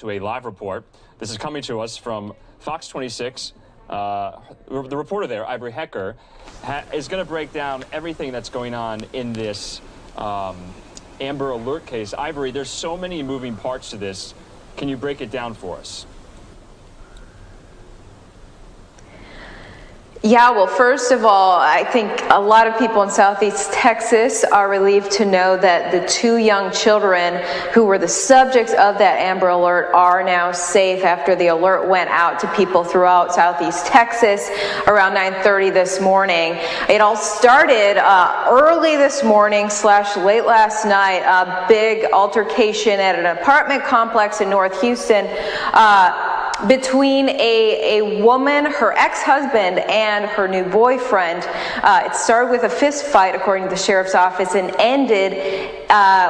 To a live report. This is coming to us from Fox 26. The reporter there, Ivory Hecker, is going to break down everything that's going on in this Amber Alert case. Ivory, there's so many moving parts to this. Can you break it down for us? Yeah, well, first of all, I think a lot of people in Southeast Texas are relieved to know that the two young children who were the subjects of that Amber Alert are now safe after the alert went out to people throughout Southeast Texas around 9:30 this morning. It all started early this morning / late last night, a big altercation at an apartment complex in North Houston between a woman, her ex-husband, and her new boyfriend. It started with a fist fight, according to the sheriff's office, and ended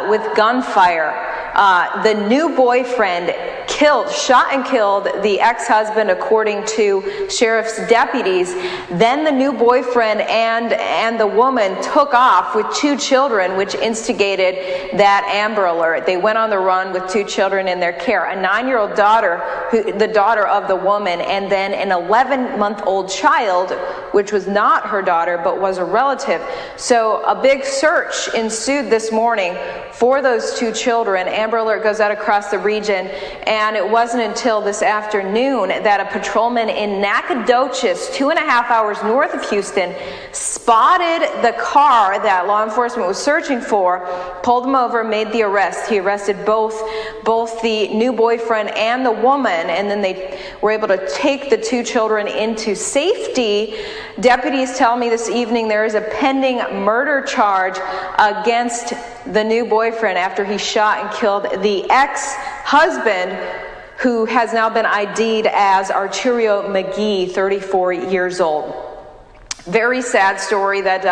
with gunfire. The new boyfriend shot and killed the ex-husband, according to sheriff's deputies. Then the new boyfriend and the woman took off with two children, which instigated that Amber Alert. They went on the run with two children in their care, a 9-year-old daughter, the daughter of the woman, and then an 11-month-old child, which was not her daughter, but was a relative. So a big search ensued this morning for those two children. Amber Alert goes out across the region, and it wasn't until this afternoon that a patrolman in Nacogdoches, 2.5 hours north of Houston, spotted the car that law enforcement was searching for, pulled him over, made the arrest. He arrested both the new boyfriend and the woman, and then they were able to take the two children into safety. Deputies tell me this evening there is a pending murder charge against the new boyfriend after he shot and killed the ex-husband, who has now been ID'd as Arturio McGee, 34 years old. Very sad story that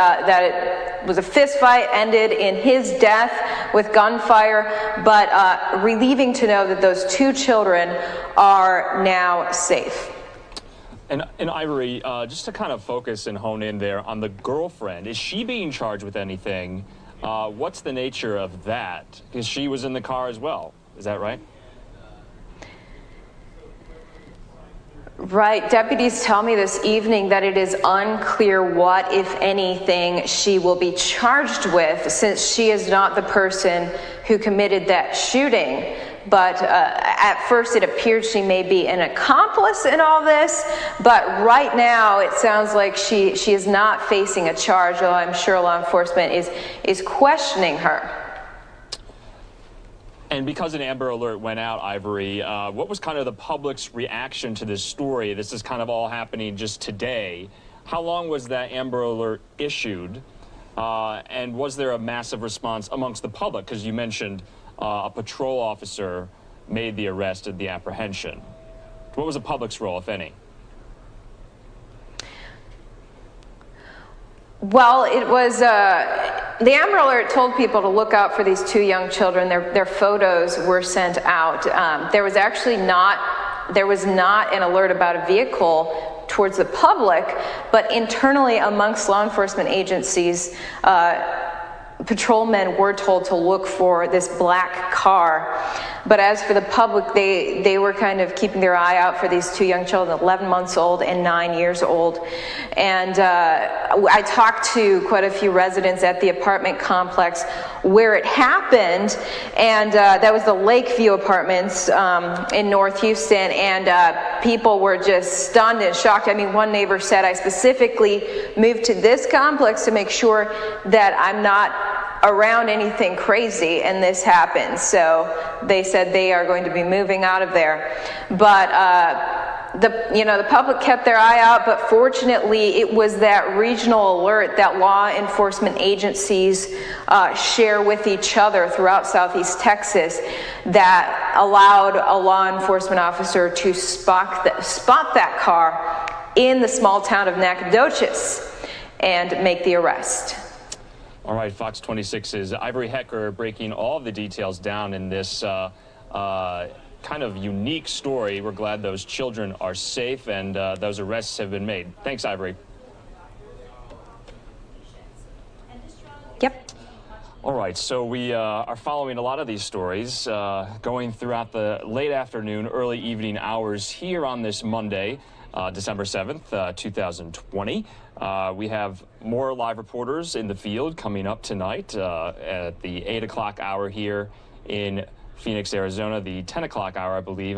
it was a fist fight, ended in his death with gunfire, but relieving to know that those two children are now safe. And Ivory, just to kind of focus and hone in there on the girlfriend, is she being charged with anything? What's the nature of that? Because she was in the car as well. Is that right? Right. Deputies tell me this evening that it is unclear what, if anything, she will be charged with, since she is not the person who committed that shooting. But at first it appeared she may be an accomplice in all this, but right now it sounds like she is not facing a charge, though I'm sure law enforcement is questioning her. And because an Amber Alert went out, Ivory, what was kind of the public's reaction to this story? This is kind of all happening just today. How long was that Amber Alert issued? And was there a massive response amongst the public? Because you mentioned a patrol officer made the arrest and the apprehension. What was the public's role, if any? Well, it was, the Amber Alert told people to look out for these two young children. Their photos were sent out. There was not an alert about a vehicle towards the public, but internally amongst law enforcement agencies, patrolmen were told to look for this black car. But as for the public, they were kind of keeping their eye out for these two young children, 11 months old and 9 years old. And I talked to quite a few residents at the apartment complex where it happened, and that was the Lakeview Apartments in North Houston, and people were just stunned and shocked. I mean, one neighbor said, "I specifically moved to this complex to make sure that I'm not around anything crazy, and this happened." So they said they are going to be moving out of there. But the public kept their eye out, but fortunately it was that regional alert that law enforcement agencies share with each other throughout Southeast Texas that allowed a law enforcement officer to spot that car in the small town of Nacogdoches and make the arrest. All right, Fox 26's Ivory Hecker breaking all of the details down in this kind of unique story. We're glad those children are safe and those arrests have been made. Thanks, Ivory. Yep. All right, so we are following a lot of these stories going throughout the late afternoon, early evening hours here on this Monday, December 7th, 2020. We have more live reporters in the field coming up tonight at the 8 o'clock hour here in Phoenix, Arizona, the 10 o'clock hour, I believe.